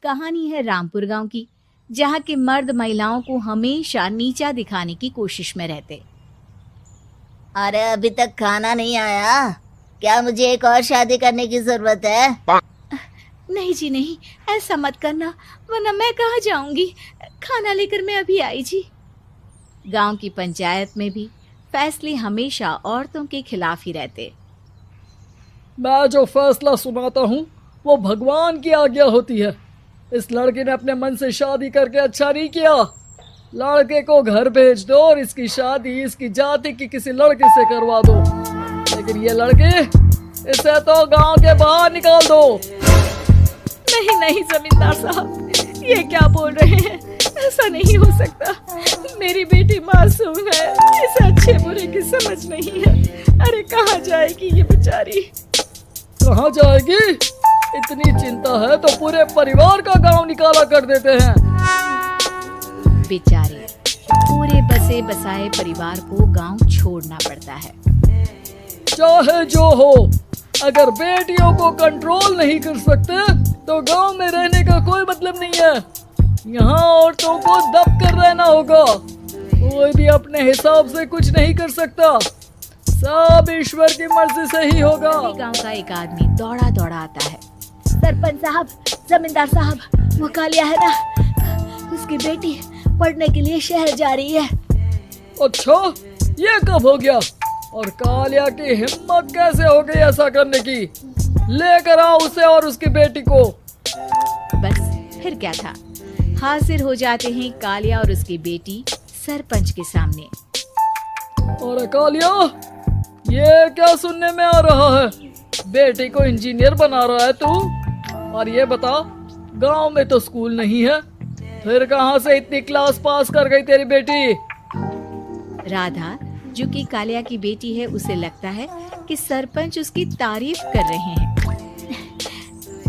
कहानी है रामपुर गांव की, जहाँ के मर्द महिलाओं को हमेशा नीचा दिखाने की कोशिश में रहते। अरे अभी तक खाना नहीं आया क्या? मुझे एक और शादी करने की जरूरत है। नहीं जी नहीं, ऐसा मत करना, वरना मैं कहाँ जाऊंगी। खाना लेकर मैं अभी आई जी। गांव की पंचायत में भी फैसले हमेशा औरतों के खिलाफ ही रहते। मैं जो फैसला सुनाता हूँ वो भगवान की आज्ञा होती है। इस लड़के ने अपने मन से शादी करके अच्छा नहीं किया। लड़के को घर भेज दो और इसकी शादी इसकी जाति की किसी लड़के से करवा दो। लेकिन ये लड़के, इसे तो गांव के बाहर निकाल दो। नहीं नहीं जमींदार साहब, ये क्या बोल रहे हैं? ऐसा नहीं हो सकता। मेरी बेटी मासूम है, इसे अच्छे बुरे की समझ नहीं है। अरे कहाँ जाएगी ये बेचारी? कहाँ जाएगी? इतनी चिंता है तो पूरे परिवार का गांव निकाला कर देते हैं। बेचारे पूरे बसे बसाए परिवार को गांव छोड़ना पड़ता है। चाहे जो हो, अगर बेटियों को कंट्रोल नहीं कर सकते तो गांव में रहने का कोई मतलब नहीं है। यहाँ औरतों को दब कर रहना होगा। कोई भी अपने हिसाब से कुछ नहीं कर सकता, सब ईश्वर की मर्जी से ही होगा। गांव का एक आदमी दौड़ा दौड़ा आता है। सरपंच साहब, जमींदार साहब, वो कालिया है ना, उसकी बेटी पढ़ने के लिए शहर जा रही है। अच्छा, ये कब हो गया? और कालिया की हिम्मत कैसे हो गई ऐसा करने की? लेकर आओ उसे और उसकी बेटी को। बस फिर क्या था, हाजिर हो जाते हैं कालिया और उसकी बेटी सरपंच के सामने। और कालिया, ये क्या सुनने में आ रहा है? बेटी को इंजीनियर बना रहा है तू? और ये बता, गांव में तो स्कूल नहीं है, फिर कहां से इतनी क्लास पास कर गई तेरी बेटी? राधा, जो कि कालिया की बेटी है, उसे लगता है कि सरपंच उसकी तारीफ कर रहे हैं।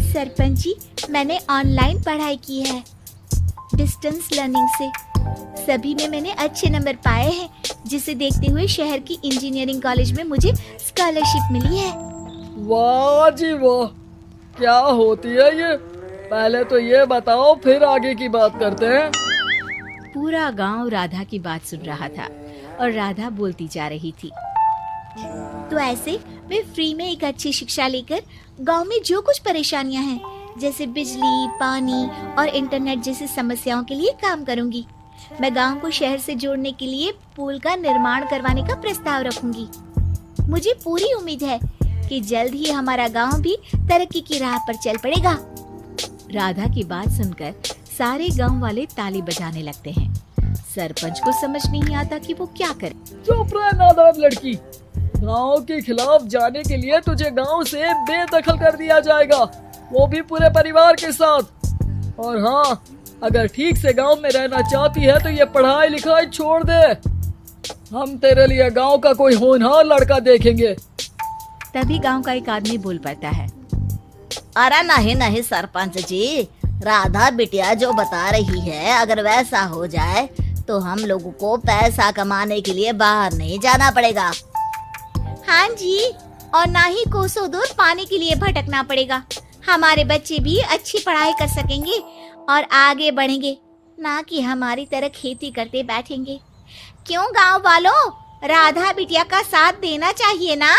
सरपंच जी, मैंने ऑनलाइन पढ़ाई की है, डिस्टेंस लर्निंग से। सभी में मैंने अच्छे नंबर पाए हैं, जिसे देखते हुए शहर की इंजीनियरिंग कॉलेज में मुझे स्कॉलरशिप मिली है। वाह जी वाह, क्या होती है ये? पहले तो ये बताओ, फिर आगे की बात करते हैं। पूरा गांव राधा की बात सुन रहा था और राधा बोलती जा रही थी। तो ऐसे मैं फ्री में एक अच्छी शिक्षा लेकर गांव में जो कुछ परेशानियां हैं, जैसे बिजली, पानी और इंटरनेट जैसी समस्याओं के लिए काम करूंगी। मैं गांव को शहर से जोड़ने के लिए पुल का निर्माण करवाने का प्रस्ताव रखूंगी। मुझे पूरी उम्मीद है कि जल्द ही हमारा गांव भी तरक्की की राह पर चल पड़ेगा। राधा की बात सुनकर सारे गांव वाले ताली बजाने लगते हैं। सरपंच को समझ नहीं आता कि वो क्या करे। चुप रह नादान लड़की, गांव के खिलाफ जाने के लिए तुझे गांव से बेदखल कर दिया जाएगा, वो भी पूरे परिवार के साथ। और हाँ, अगर ठीक से गांव में रहना चाहती है तो ये पढ़ाई लिखाई छोड़ दे। हम तेरे लिए गांव का कोई होनहार लड़का देखेंगे। तभी गांव का एक आदमी बोल पड़ता है। अरे नहीं नहीं सरपंच जी, राधा बिटिया जो बता रही है, अगर वैसा हो जाए तो हम लोगों को पैसा कमाने के लिए बाहर नहीं जाना पड़ेगा। हाँ जी, और ना ही कोसों दूर पानी के लिए भटकना पड़ेगा। हमारे बच्चे भी अच्छी पढ़ाई कर सकेंगे और आगे बढ़ेंगे, ना कि हमारी तरह खेती करते बैठेंगे। क्यों गांव वालों, राधा बिटिया का साथ देना चाहिए ना।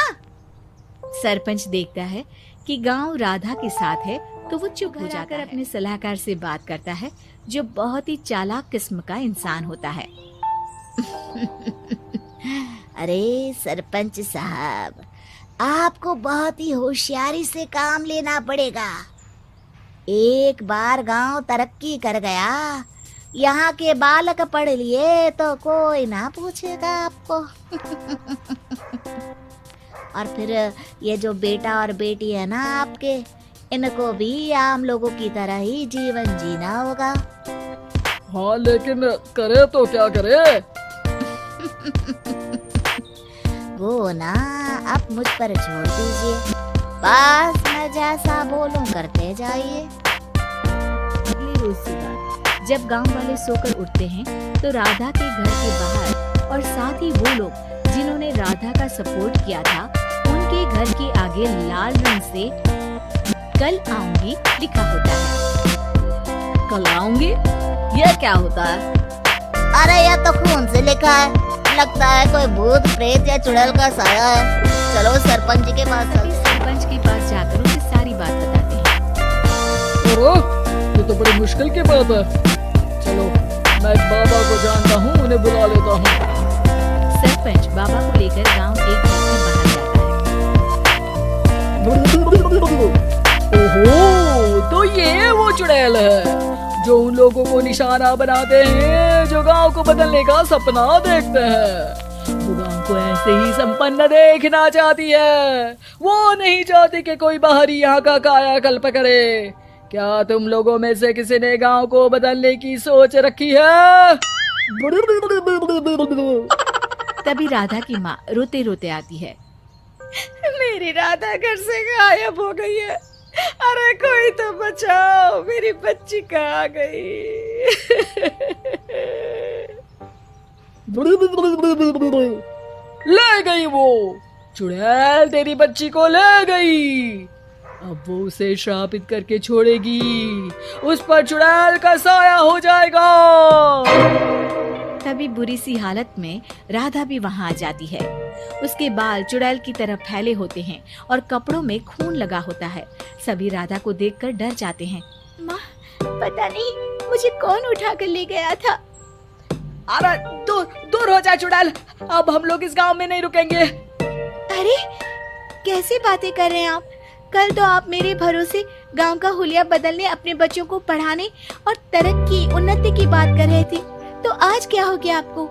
सरपंच देखता है कि गांव राधा के साथ है तो वो चुप हो जाकर अपने सलाहकार से बात करता है, जो बहुत ही चालाक किस्म का इंसान होता है। अरे सरपंच साहब, आपको बहुत ही होशियारी से काम लेना पड़ेगा। एक बार गांव तरक्की कर गया, यहाँ के बालक पढ़ लिए तो कोई ना पूछेगा आपको। और फिर ये जो बेटा और बेटी है ना आपके, इनको भी आम लोगों की तरह ही जीवन जीना होगा। हाँ, लेकिन करे तो क्या करे? वो ना आप मुझ पर छोड़ दीजिए, बस मैं जैसा बोलूं करते जाइए। अगले रोज सुबह जब गांव वाले सोकर उठते हैं तो राधा के घर के बाहर और साथ ही वो लोग जिन्होंने राधा का सपोर्ट किया था, उन उनके घर के आगे लाल रंग से कल आऊंगी लिखा होता है। कल आऊंगी? ये क्या होता है? अरे यह तो खून से लिखा है, लगता है कोई भूत प्रेत या चुड़ैल का साया है। चलो सरपंच जी के पास तभी चलते हैं। सरपंच के पास जाकर उसे सारी बात बताते हैं। ओह, ये तो बड़ी मुश्किल की बात है। चलो, मैं एक बाबा को जानता हूँ, उन्हें बुला लेता हूँ। सरपंच बाबा को लेकर गांव के घर से बाहर जाता है। ओहो, तो ये वो चुड़ैल है जो उन लोगों को निशाना बनाते हैं जो गांव को बदलने का सपना देखते हैं। वो गांव को ऐसे ही संपन्न देखना चाहती है। वो नहीं चाहती कि कोई बाहरी यहाँ का कायाकल्प करे। क्या तुम लोगों में से किसी ने गांव को बदलने की सोच रखी है? तभी राधा की माँ रोते रोते आती है। मेरी राधा घर से गायब हो गई है। अरे कोई तो बचाओ, मेरी बच्ची कहाँ गई? ले गई वो चुड़ैल, तेरी बच्ची को ले गई। अब वो उसे श्रापित करके छोड़ेगी, उस पर चुड़ैल का साया हो जाएगा। तभी बुरी सी हालत में राधा भी वहाँ आ जाती है। उसके बाल चुड़ैल की तरह फैले होते हैं और कपड़ों में खून लगा होता है। सभी राधा को देखकर डर जाते हैं। माँ, पता नहीं मुझे कौन उठा कर ले गया था। अरे दूर दूर हो जा चुड़ैल, अब हम लोग इस गांव में नहीं रुकेंगे। अरे कैसी बातें कर रहे हैं आप? कल तो आप मेरे भरोसे गांव का हुलिया बदलने, अपने बच्चों को पढ़ाने और तरक्की उन्नति की बात कर रहे थे, तो आज क्या हो गया आपको?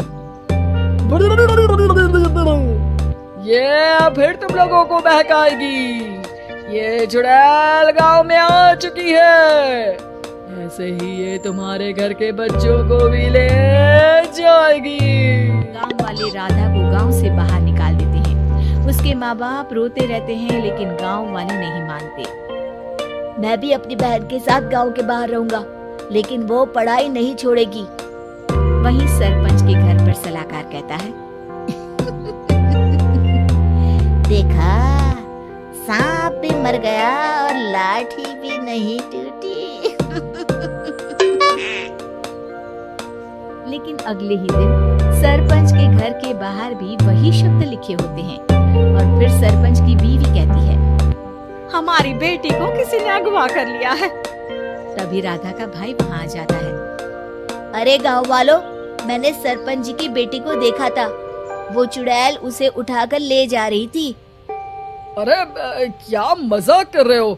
ये फिर तुम लोगों को बहकाएगी। ये चुड़ैल गांव में आ चुकी है, ऐसे ही ये तुम्हारे घर के बच्चों को भी ले जाएगी। गांव वाले राधा को गांव से बाहर निकाल देते हैं। उसके माँ बाप रोते रहते हैं, लेकिन गांव वाले नहीं मानते। मैं भी अपनी बहन के साथ गांव के बाहर रहूंगा, लेकिन वो पढ़ाई नहीं छोड़ेगी। वहीं सरपंच के घर पर सलाहकार कहता है, देखा, सांप भी मर गया और लाठी भी नहीं टूटी। लेकिन अगले ही दिन सरपंच के घर के बाहर भी वही शब्द लिखे होते हैं। और फिर सरपंच की बीवी कहती है, हमारी बेटी को किसी ने अगवा कर लिया है। तभी राधा का भाई वहाँ आ जाता है। अरे गांव वालों, मैंने सरपंच जी की बेटी को देखा था। वो चुड़ैल उसे उठाकर ले जा रही थी। अरे क्या मजाक कर रहे हो?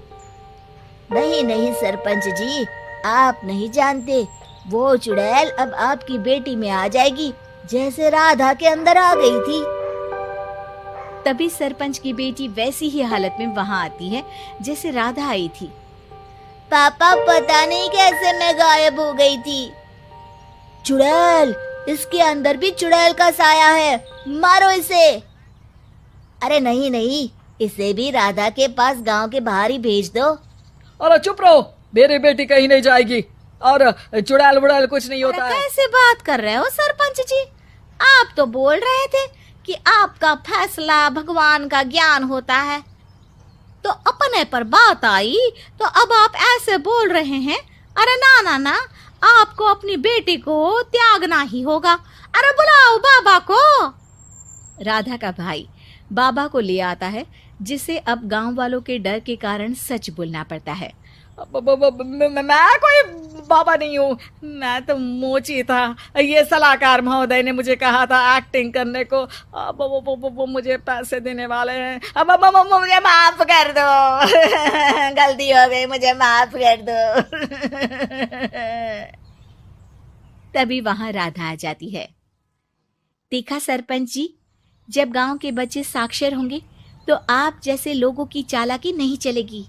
नहीं नहीं सरपंच जी, आप नहीं जानते। वो चुड़ैल अब आपकी बेटी में आ जाएगी, जैसे राधा के अंदर आ गई थी। तभी सरपंच की बेटी वैसी ही हालत में वहाँ आती है जैसे राधा आई थी। पापा, पता नहीं कैसे मैं गायब हो गई थी। चुड़ैल, इसके अंदर भी चुड़ैल का साया है, मारो इसे। अरे नहीं नहीं, इसे भी राधा के पास गांव के बाहर ही भेज दो। अरे चुप रहो, मेरी बेटी कहीं नहीं जाएगी और चुड़ैल वुड़ैल कुछ नहीं होता है। कैसे बात कर रहे हो सरपंच जी? आप तो बोल रहे थे कि आपका फैसला भगवान का ज्ञान होता है, तो अपने पर बात आई तो अब आप ऐसे बोल रहे हैं। अरे ना ना ना, आपको अपनी बेटी को त्यागना ही होगा। अरे बुलाओ बाबा को। राधा का भाई बाबा को ले आता है, जिसे अब गांव वालों के डर के कारण सच बोलना पड़ता है। मैं कोई बाबा नहीं हूँ, मैं तो मोची था। ये सलाहकार महोदय ने मुझे कहा था एक्टिंग करने को। अब वो मुझे पैसे देने वाले हैं। अब मुझे माफ कर दो। गलती हो गई, मुझे माफ कर दो। तभी वहां राधा आ जाती है। देखा सरपंच जी, जब गांव के बच्चे साक्षर होंगे तो आप जैसे लोगों की चालाकी नहीं चलेगी।